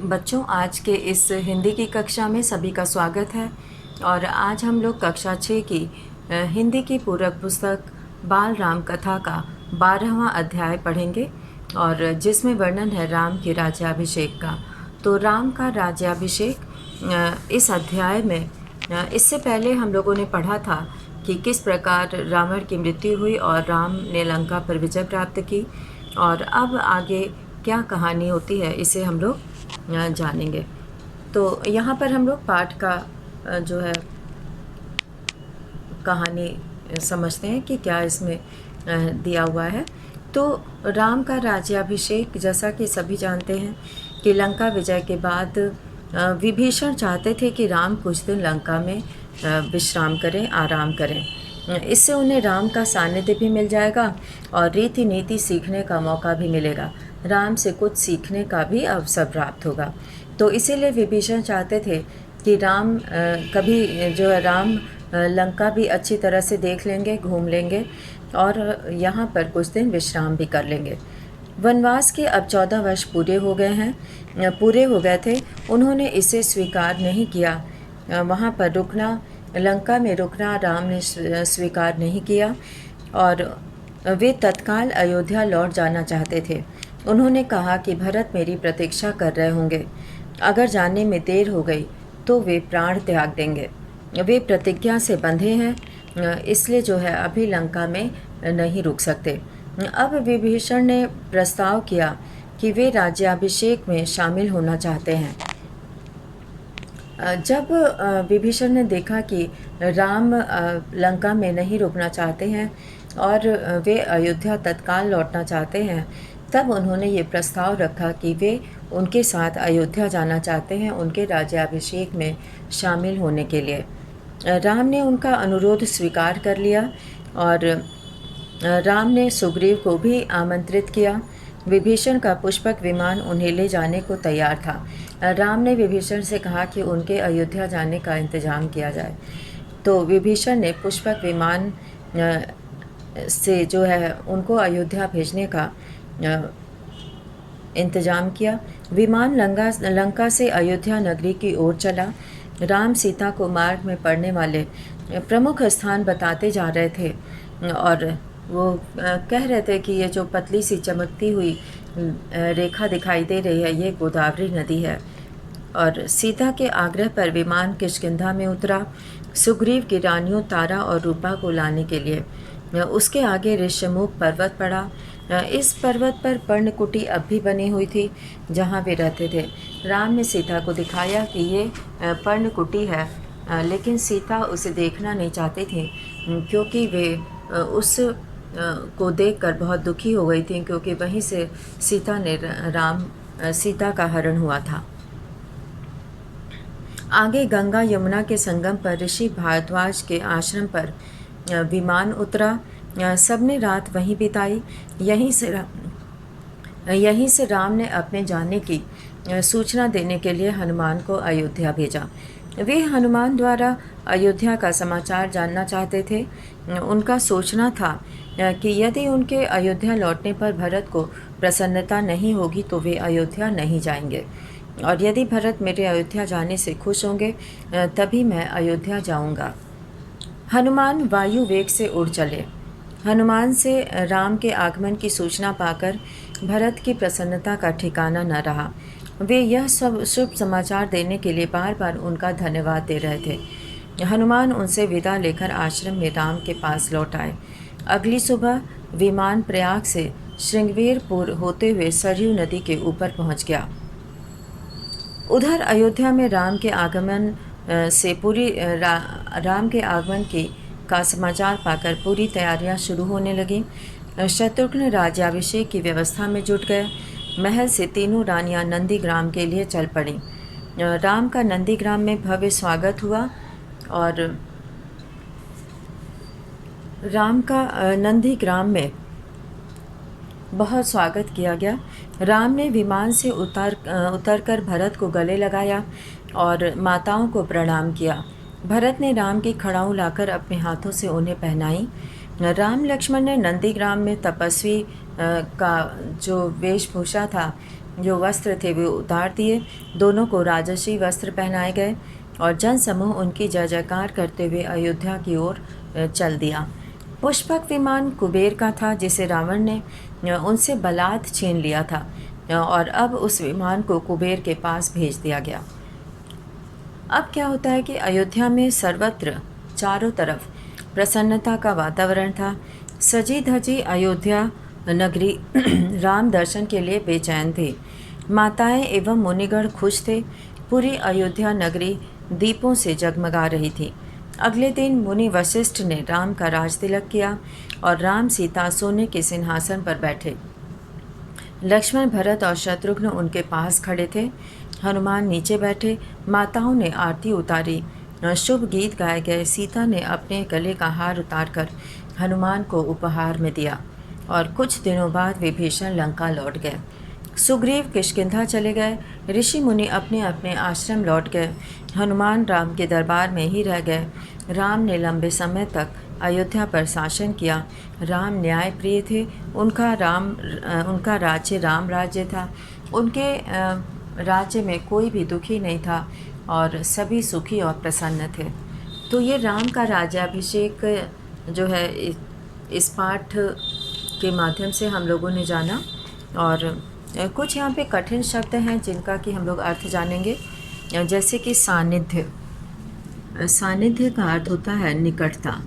बच्चों, आज के इस हिंदी की कक्षा में सभी का स्वागत है। और आज हम लोग कक्षा 6 की हिंदी की पूरक पुस्तक बाल राम कथा का 12वां अध्याय पढ़ेंगे, और जिसमें वर्णन है राम के राज्याभिषेक का। तो राम का राज्याभिषेक इस अध्याय में इससे पहले हम लोगों ने पढ़ा था कि किस प्रकार रावण की मृत्यु हुई और राम ने लंका पर विजय प्राप्त की। और अब आगे क्या कहानी होती है इसे हम लोग जानेंगे। तो यहाँ पर हम लोग पाठ का जो है कहानी समझते हैं कि क्या इसमें दिया हुआ है। तो राम का राज्याभिषेक, जैसा कि सभी जानते हैं कि लंका विजय के बाद विभीषण चाहते थे कि राम कुछ दिन लंका में विश्राम करें, आराम करें। इससे उन्हें राम का सानिध्य भी मिल जाएगा और रीति नीति सीखने का मौका भी मिलेगा। राम से कुछ सीखने का भी अवसर प्राप्त होगा। तो इसीलिए विभीषण चाहते थे कि राम कभी जो है राम लंका भी अच्छी तरह से देख लेंगे, घूम लेंगे और यहाँ पर कुछ दिन विश्राम भी कर लेंगे। वनवास के अब 14 वर्ष पूरे हो गए थे। उन्होंने इसे स्वीकार नहीं किया। वहाँ पर रुकना, लंका में रुकना राम ने स्वीकार नहीं किया और वे तत्काल अयोध्या लौट जाना चाहते थे। उन्होंने कहा कि भरत मेरी प्रतीक्षा कर रहे होंगे। अगर जाने में देर हो गई तो वे प्राण त्याग देंगे। वे प्रतिज्ञा से बंधे हैं, इसलिए जो है अभी लंका में नहीं रुक सकते। अब विभीषण ने प्रस्ताव किया कि वे राज्याभिषेक में शामिल होना चाहते हैं। जब विभीषण ने देखा कि राम लंका में नहीं रुकना चाहते हैं और वे अयोध्या तत्काल लौटना चाहते हैं, तब उन्होंने ये प्रस्ताव रखा कि वे उनके साथ अयोध्या जाना चाहते हैं, उनके राज्याभिषेक में शामिल होने के लिए। राम ने उनका अनुरोध स्वीकार कर लिया और राम ने सुग्रीव को भी आमंत्रित किया। विभीषण का पुष्पक विमान उन्हें ले जाने को तैयार था। राम ने विभीषण से कहा कि उनके अयोध्या जाने का इंतजाम किया जाए। तो विभीषण ने पुष्पक विमान से जो है उनको अयोध्या भेजने का इंतजाम किया। विमान लंका से अयोध्या नगरी की ओर चला। राम सीता को मार्ग में पड़ने वाले प्रमुख स्थान बताते जा रहे थे और वो कह रहे थे कि ये जो पतली सी चमकती हुई रेखा दिखाई दे रही है, ये गोदावरी नदी है। और सीता के आग्रह पर विमान किष्किंधा में उतरा, सुग्रीव की रानियों तारा और रूपा को लाने के लिए। उसके आगे ऋषमुख पर्वत पड़ा। इस पर्वत पर पर्णकुटी अब भी बनी हुई थी जहाँ वे रहते थे। राम ने सीता को दिखाया कि ये पर्णकुटी है, लेकिन सीता उसे देखना नहीं चाहती थी क्योंकि वे उस को देखकर बहुत दुखी हो गई थी, क्योंकि वहीं से सीता का हरण हुआ था। आगे गंगा यमुना के संगम पर ऋषि भारद्वाज के आश्रम पर विमान उतरा। सबने रात वहीं बिताई। यहीं से राम ने अपने जाने की सूचना देने के लिए हनुमान को अयोध्या भेजा। वे हनुमान द्वारा अयोध्या का समाचार जानना चाहते थे। उनका सोचना था कि यदि उनके अयोध्या लौटने पर भरत को प्रसन्नता नहीं होगी तो वे अयोध्या नहीं जाएंगे, और यदि भरत मेरे अयोध्या जाने से खुश होंगे तभी मैं अयोध्या जाऊंगा। हनुमान वायु वेग से उड़ चले। हनुमान से राम के आगमन की सूचना पाकर भरत की प्रसन्नता का ठिकाना न रहा। वे यह सब शुभ समाचार देने के लिए बार बार उनका धन्यवाद दे रहे थे। हनुमान उनसे विदा लेकर आश्रम में राम के पास लौट आए। अगली सुबह विमान प्रयाग से श्रृंगवीरपुर होते हुए सरयू नदी के ऊपर पहुंच गया। उधर अयोध्या में राम के आगमन का समाचार पाकर पूरी तैयारियां शुरू होने लगीं। शत्रुघ्न राज्याभिषेक की व्यवस्था में जुट गए। महल से तीनों रानियां नंदीग्राम के लिए चल पड़ीं। राम का नंदीग्राम में भव्य स्वागत हुआ और राम का नंदीग्राम में बहुत स्वागत किया गया। राम ने विमान से उतरकर भरत को गले लगाया और माताओं को प्रणाम किया। भरत ने राम की खड़ाऊं लाकर अपने हाथों से उन्हें पहनाई। राम लक्ष्मण ने नंदीग्राम में तपस्वी का जो वेशभूषा था जो वस्त्र थे वे उतार दिए, दोनों को राजसी वस्त्र पहनाए गए और जनसमूह उनकी जय जयकार करते हुए अयोध्या की ओर चल दिया। पुष्पक विमान कुबेर का था, जिसे रावण ने उनसे बलात् छीन लिया था और अब उस विमान को कुबेर के पास भेज दिया गया। अब क्या होता है कि अयोध्या में सर्वत्र चारों तरफ प्रसन्नता का वातावरण था। सजी धजी अयोध्या नगरी राम दर्शन के लिए बेचैन थी। माताएं एवं मुनिगण खुश थे। पूरी अयोध्या नगरी दीपों से जगमगा रही थी। अगले दिन मुनि वशिष्ठ ने राम का राज तिलक किया और राम सीता सोने के सिंहासन पर बैठे। लक्ष्मण, भरत और शत्रुघ्न उनके पास खड़े थे। हनुमान नीचे बैठे। माताओं ने आरती उतारी, शुभ गीत गाए गए। सीता ने अपने गले का हार उतारकर हनुमान को उपहार में दिया और कुछ दिनों बाद विभीषण लंका लौट गए। सुग्रीव किष्किंधा चले गए। ऋषि मुनि अपने अपने आश्रम लौट गए। हनुमान राम के दरबार में ही रह गए। राम ने लंबे समय तक अयोध्या पर शासन किया। राम न्याय प्रिय थे। उनका राज्य राम राज्य था। उनके राज्य में कोई भी दुखी नहीं था और सभी सुखी और प्रसन्न थे। तो ये राम का राज्याभिषेक जो है इस पाठ के माध्यम से हम लोगों ने जाना। और कुछ यहाँ पे कठिन शब्द हैं जिनका कि हम लोग अर्थ जानेंगे, जैसे कि सानिध्य। सानिध्य का अर्थ होता है निकटता।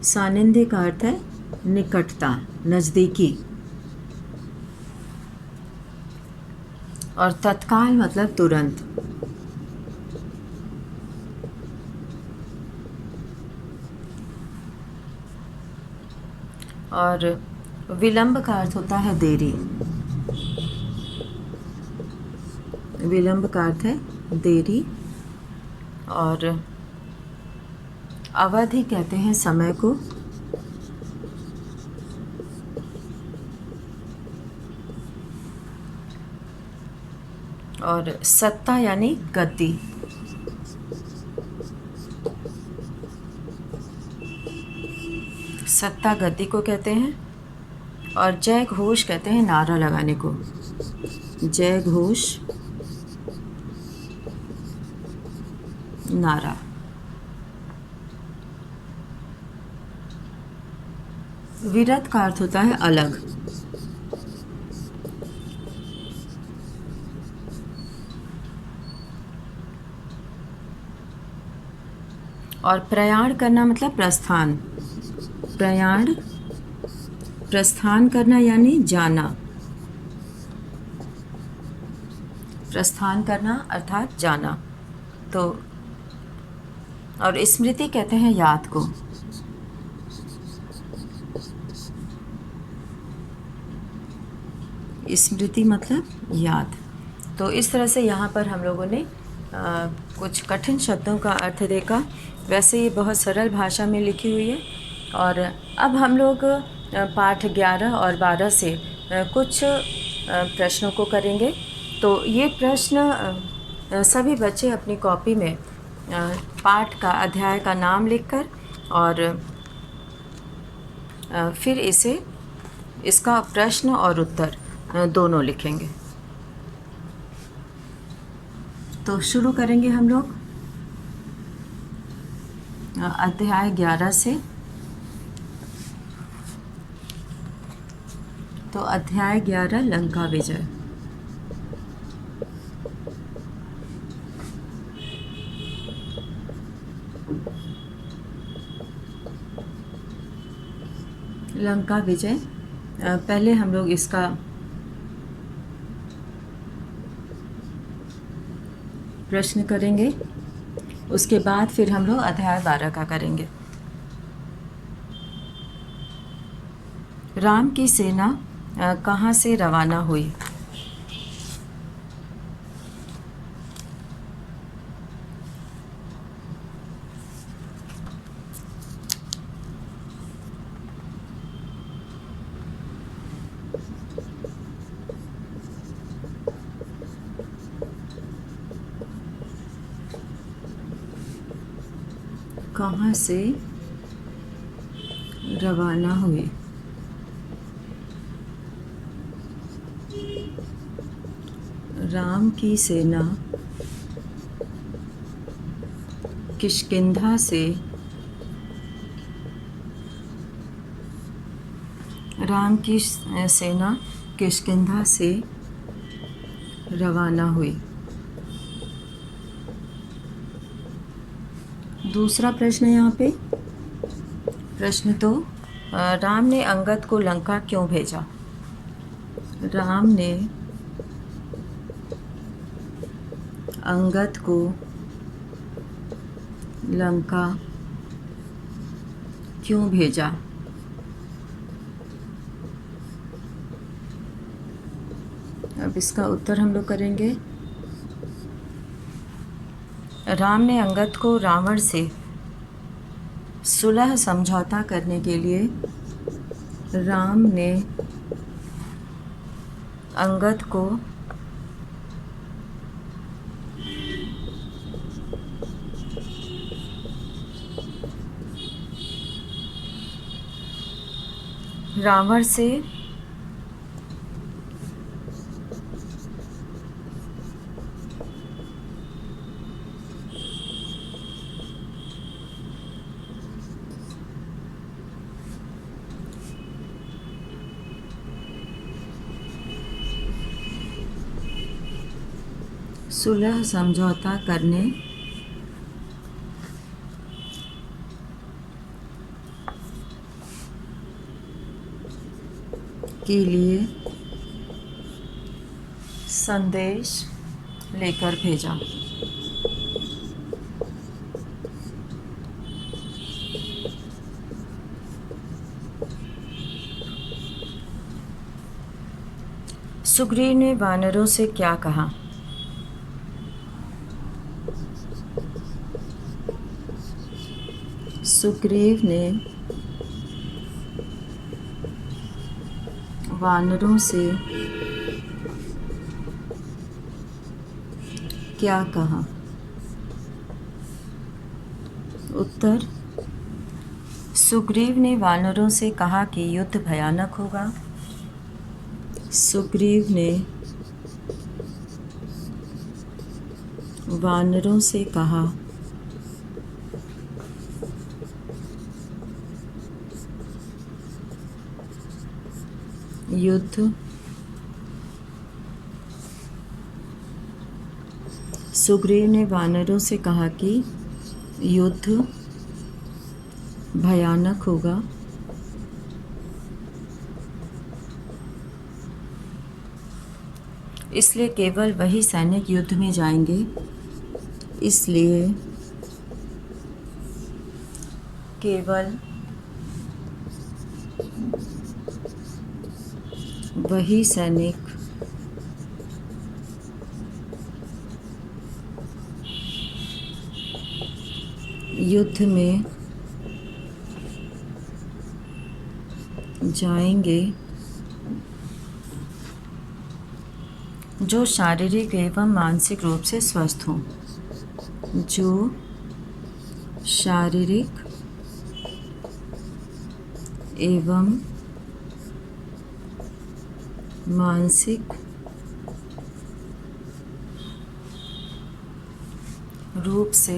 सानिध्य का अर्थ है निकटता, नज़दीकी। और तत्काल मतलब तुरंत। और विलंब का अर्थ होता है देरी। विलंब का अर्थ है देरी। और अवधि कहते हैं समय को। और सत्ता यानी गद्दी। सत्ता गद्दी को कहते हैं। और जय घोष कहते हैं नारा लगाने को। जय घोष, नारा। विरत का अर्थ होता है अलग। और प्रयाण करना मतलब प्रस्थान। प्रस्थान करना यानी जाना। प्रस्थान करना अर्थात जाना। तो और स्मृति कहते हैं याद को। स्मृति मतलब याद। तो इस तरह से यहाँ पर हम लोगों ने कुछ कठिन शब्दों का अर्थ देखा। वैसे ये बहुत सरल भाषा में लिखी हुई है। और अब हम लोग पाठ 11 और 12 से कुछ प्रश्नों को करेंगे। तो ये प्रश्न सभी बच्चे अपनी कॉपी में पाठ का अध्याय का नाम लिखकर और फिर इसका प्रश्न और उत्तर दोनों लिखेंगे। तो शुरू करेंगे हम लोग अध्याय 11 से। तो अध्याय 11 लंका विजय। लंका विजय। पहले हम लोग इसका प्रश्न करेंगे, उसके बाद फिर हम लोग अध्याय 12 का करेंगे। राम की सेना कहाँ से रवाना हुई? कहाँ से रवाना हुए। राम की सेना किष्किंधा से राम की सेना किष्किंधा से रवाना हुई। दूसरा प्रश्न यहाँ पे, प्रश्न तो राम ने अंगद को लंका क्यों भेजा? राम ने अंगद को लंका क्यों भेजा? अब इसका उत्तर हम लोग करेंगे। राम ने अंगद को रावण से सुलह समझौता करने के लिए राम ने अंगद को रावण से सुलह समझौता करने के लिए संदेश लेकर भेजा। सुग्रीव ने वानरों से क्या कहा? सुग्रीव ने वानरों से क्या कहा? उत्तर, सुग्रीव ने वानरों से कहा कि युद्ध भयानक होगा। सुग्रीव ने वानरों से कहा युद्ध सुग्रीव ने वानरों से कहा कि युद्ध भयानक होगा। इसलिए केवल वही सैनिक युद्ध में जाएंगे। इसलिए केवल वही सैनिक युद्ध में जाएंगे जो शारीरिक एवं मानसिक रूप से स्वस्थ हों। जो शारीरिक एवं मानसिक रूप से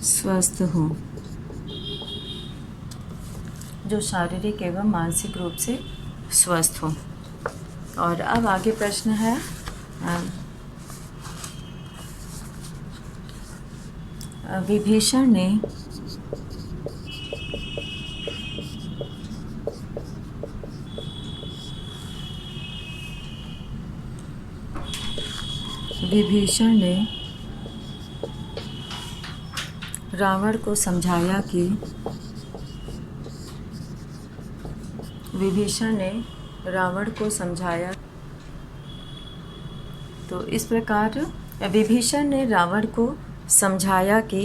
स्वस्थ हों। जो शारीरिक एवं मानसिक रूप से स्वस्थ हों। और अब आगे प्रश्न है, विभीषण ने रावण को समझाया कि विभीषण ने रावण को समझाया। तो इस प्रकार विभीषण ने रावण को समझाया कि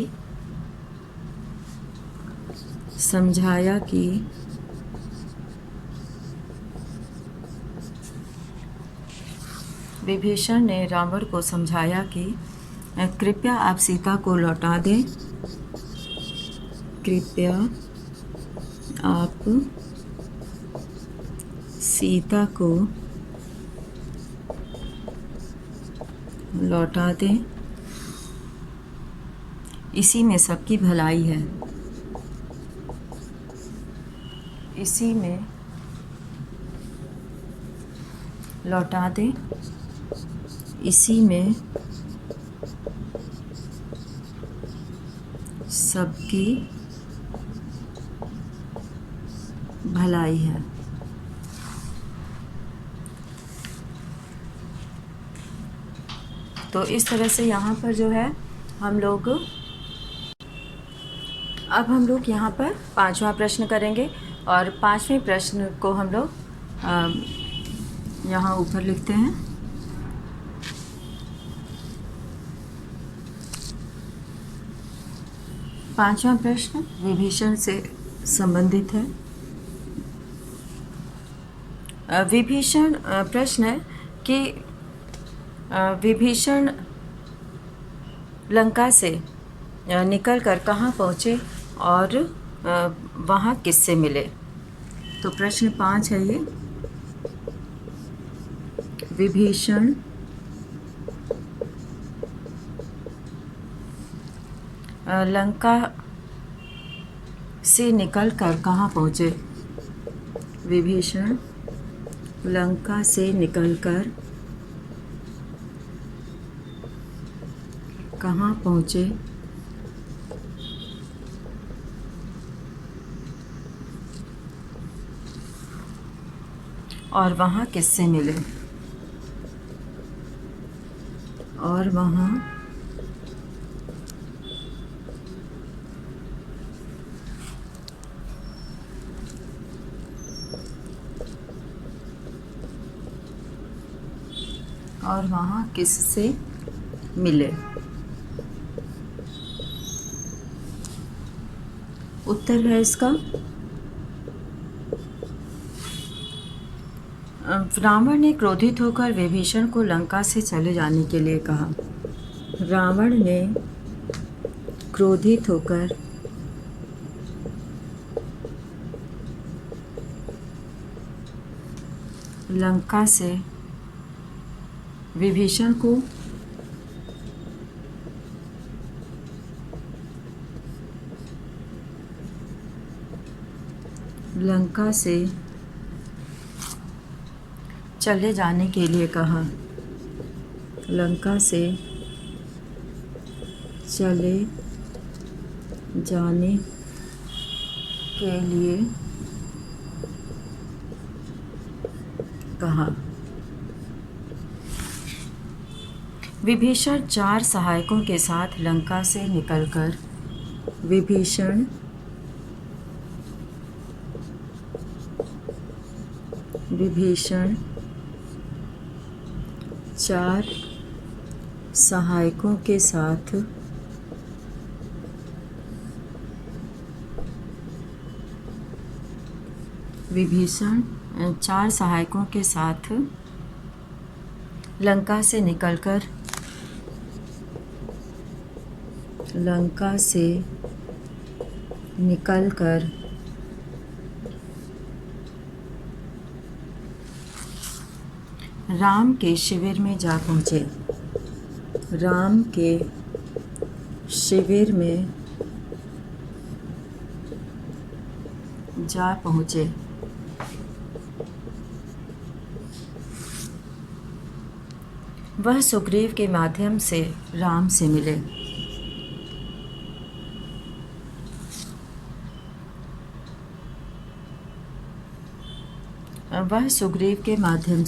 विभीषण ने रावण को समझाया कि कृपया आप सीता को लौटा दें। कृपया आप सीता को लौटा दें, इसी में सबकी भलाई है। इसी में लौटा दें, इसी में सबकी भलाई है। तो इस तरह से यहाँ पर जो है अब हम लोग यहाँ पर 5वां प्रश्न करेंगे, और 5वें प्रश्न को हम लोग यहाँ ऊपर लिखते हैं। पांचवा प्रश्न विभीषण से संबंधित है। विभीषण प्रश्न है कि विभीषण लंका से निकलकर कहाँ पहुँचे और वहाँ किससे मिले। तो प्रश्न 5 है ये। विभीषण लंका से निकलकर कहाँ पहुँचे। विभीषण लंका से निकलकर कहाँ पहुँचे और वहाँ किससे मिले। और वहाँ किससे मिले। उत्तर है इसका रावण ने क्रोधित होकर विभीषण को लंका से चले जाने के लिए कहा। रावण ने क्रोधित होकर लंका से विभीषण को लंका से चले जाने के लिए कहा। लंका से चले जाने के लिए कहा। विभीषण 4 सहायकों के साथ लंका से निकलकर विभीषण 4 सहायकों के साथ विभीषण 4 सहायकों के साथ लंका से निकलकर राम के शिविर में जा पहुँचे। राम के शिविर में जा पहुँचे। वह सुग्रीव के माध्यम से राम से मिले। वह सुग्रीव के माध्यम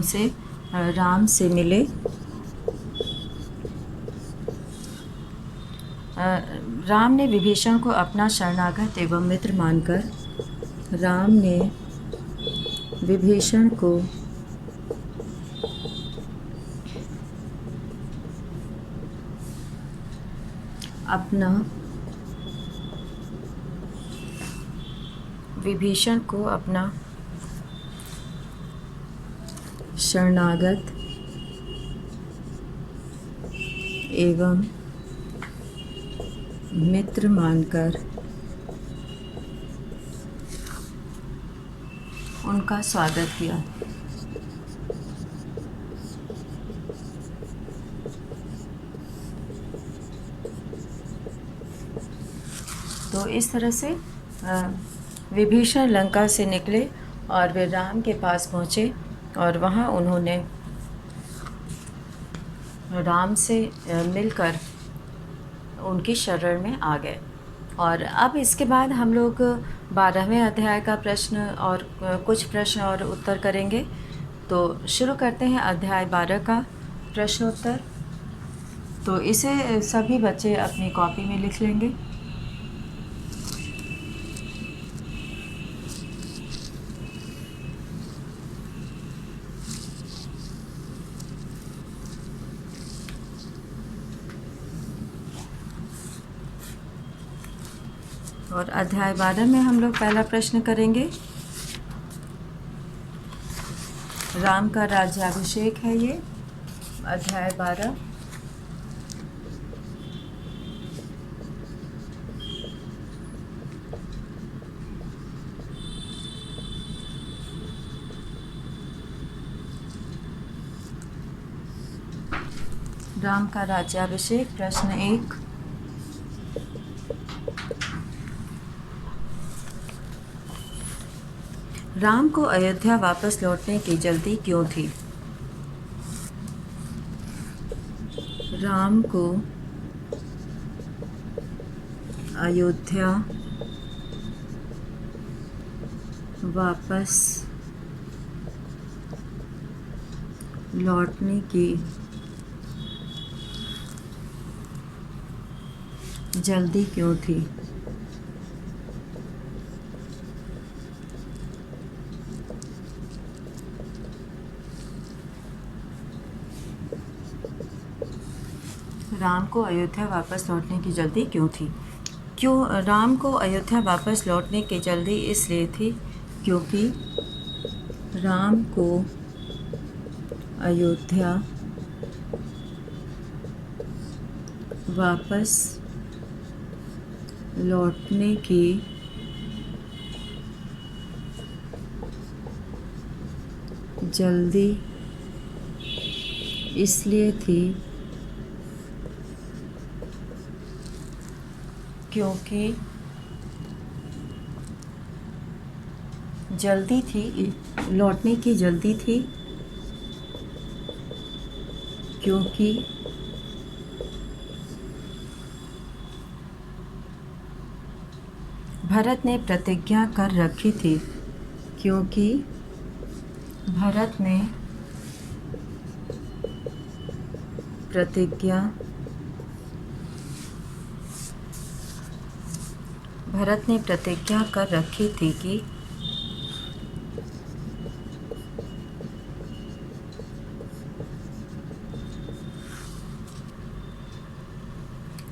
से राम से मिले। राम ने विभीषण को अपना शरणागत एवं मित्र मानकर विभीषण को अपना विभीषण को अपना शरणागत एवं मित्र मानकर उनका स्वागत किया। तो इस तरह से विभीषण लंका से निकले और वे राम के पास पहुँचे और वहाँ उन्होंने राम से मिलकर उनकी शरण में आ गए। और अब इसके बाद हम लोग 12वें अध्याय का प्रश्न और कुछ प्रश्न और उत्तर करेंगे। तो शुरू करते हैं अध्याय 12 का प्रश्नोत्तर। तो इसे सभी बच्चे अपनी कॉपी में लिख लेंगे। और अध्याय 12 में हम लोग पहला प्रश्न करेंगे। राम का राज्याभिषेक है ये अध्याय 12। राम का राज्याभिषेक प्रश्न 1। राम को अयोध्या वापस लौटने की जल्दी क्यों थी? राम को अयोध्या वापस लौटने की जल्दी क्यों थी? राम को अयोध्या वापस लौटने की जल्दी क्यों थी? क्यों राम को अयोध्या वापस लौटने की जल्दी इसलिए थी क्योंकि राम को अयोध्या वापस लौटने की जल्दी इसलिए थी क्योंकि जल्दी थी, लौटने की जल्दी थी क्योंकि भरत ने प्रतिज्ञा कर रखी थी। क्योंकि भरत ने प्रतिज्ञा कर रखी थी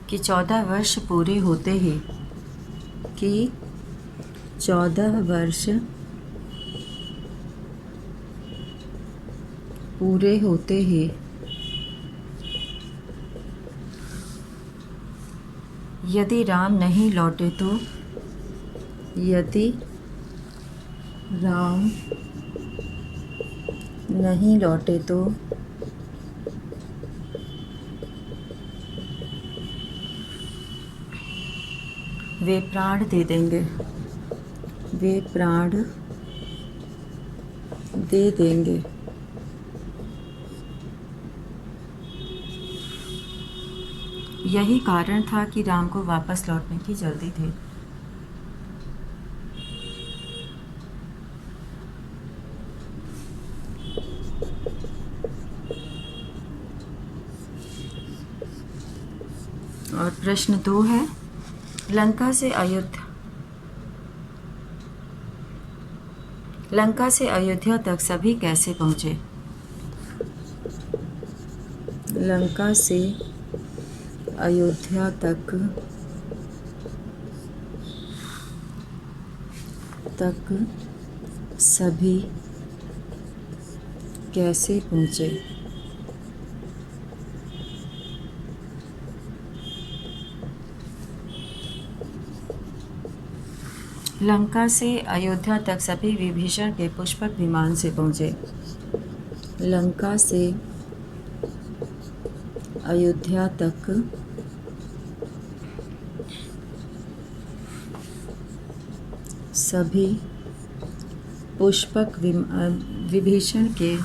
कि 14 वर्ष पूरे होते ही 14 वर्ष पूरे होते ही यदि राम नहीं लौटे तो वे प्राण दे देंगे। यही कारण था कि राम को वापस लौटने की जल्दी थी। और प्रश्न 2 है, लंका से अयोध्या तक सभी कैसे पहुँचे? लंका से अयोध्या तक सभी कैसे पहुँचे? लंका से अयोध्या तक सभी विभीषण के पुष्पक विमान से पहुँचे। लंका से अयोध्या तक सभी विभीषण के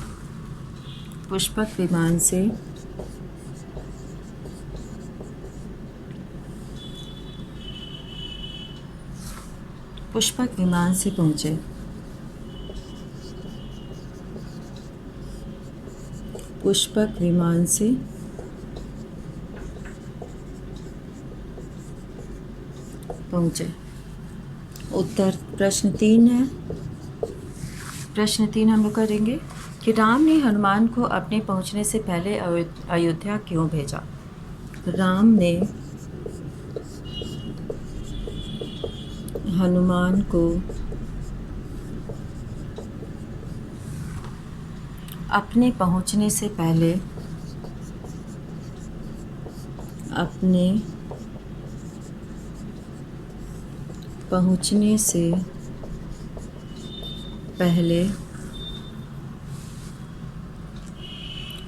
पुष्पक विमान से पहुँचे। पुष्पक विमान से पहुँचे। उत्तर प्रश्न 3 है। प्रश्न 3 हम लोग करेंगे कि राम ने हनुमान को अपने पहुँचने से पहले अयोध्या क्यों भेजा? राम ने हनुमान को अपने पहुँचने से पहले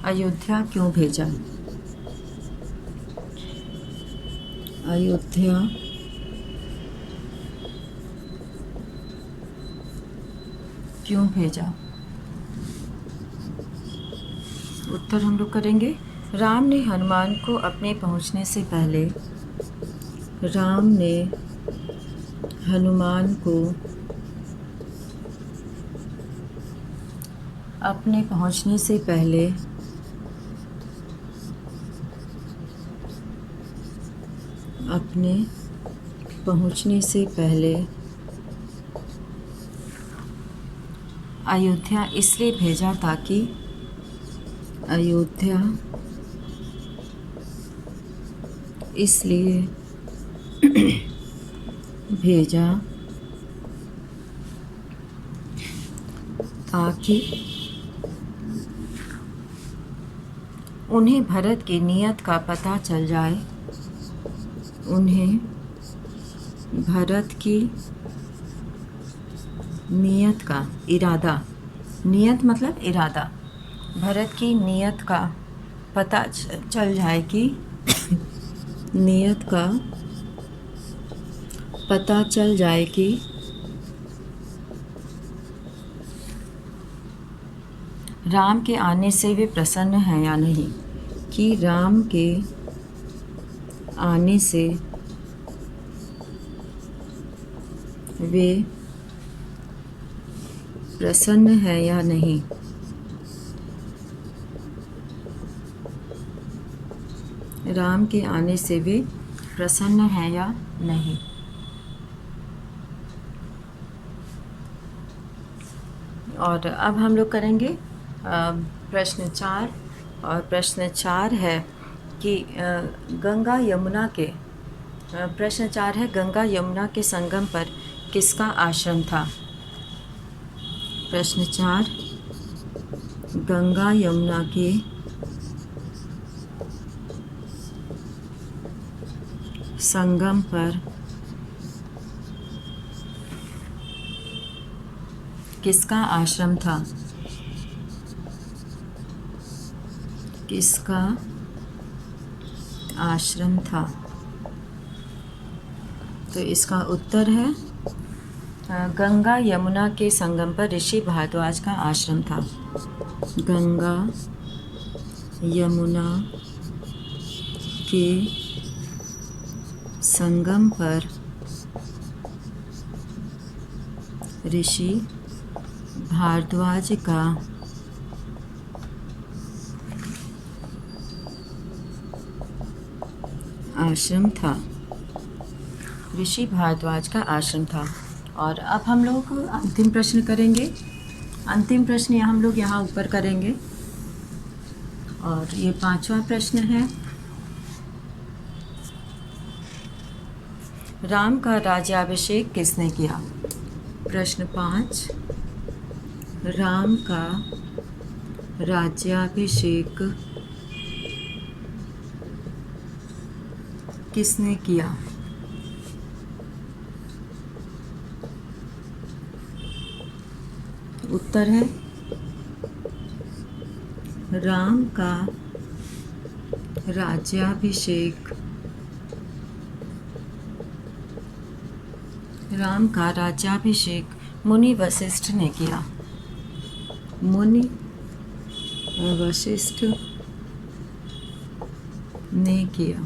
अयोध्या क्यों भेजा? अयोध्या क्यों भेजा? उत्तर हम लोग करेंगे। राम ने हनुमान को अपने पहुँचने से पहले अपने पहुँचने से पहले अयोध्या इसलिए भेजा ताकि उन्हें भरत की नीयत का पता चल जाए। उन्हें भरत की नीयत का इरादा, नीयत मतलब इरादा, भरत की नीयत का पता चल जाए कि नीयत का पता चल जाए कि राम के आने से वे प्रसन्न हैं या नहीं, कि राम के आने से वे प्रसन्न हैं या नहीं। राम के आने से वे प्रसन्न हैं या नहीं। और अब हम लोग करेंगे प्रश्न 4। और प्रश्न 4 है कि गंगा यमुना के प्रश्न 4 है, गंगा यमुना के संगम पर किसका आश्रम था? प्रश्न 4, गंगा यमुना के संगम पर किसका आश्रम था? किसका आश्रम था? तो इसका उत्तर है गंगा यमुना के संगम पर ऋषि भारद्वाज का आश्रम था। गंगा यमुना के संगम पर ऋषि भारद्वाज का आश्रम था। ऋषि भारद्वाज का आश्रम था। और अब हम लोग अंतिम प्रश्न करेंगे। अंतिम प्रश्न हम लोग यहाँ ऊपर करेंगे। और ये 5वां प्रश्न है राम का राज्याभिषेक किसने किया? प्रश्न 5, राम का राज्याभिषेक किसने किया? उत्तर है राम का राज्याभिषेक मुनि वशिष्ठ ने किया। मुनि वशिष्ठ ने किया।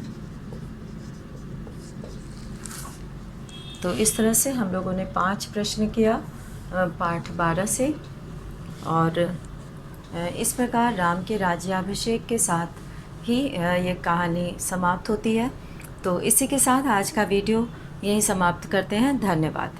तो इस तरह से हम लोगों ने 5 प्रश्न किया पाठ 12 से, और इस प्रकार राम के राज्याभिषेक के साथ ही ये कहानी समाप्त होती है। तो इसी के साथ आज का वीडियो यहीं समाप्त करते हैं। धन्यवाद।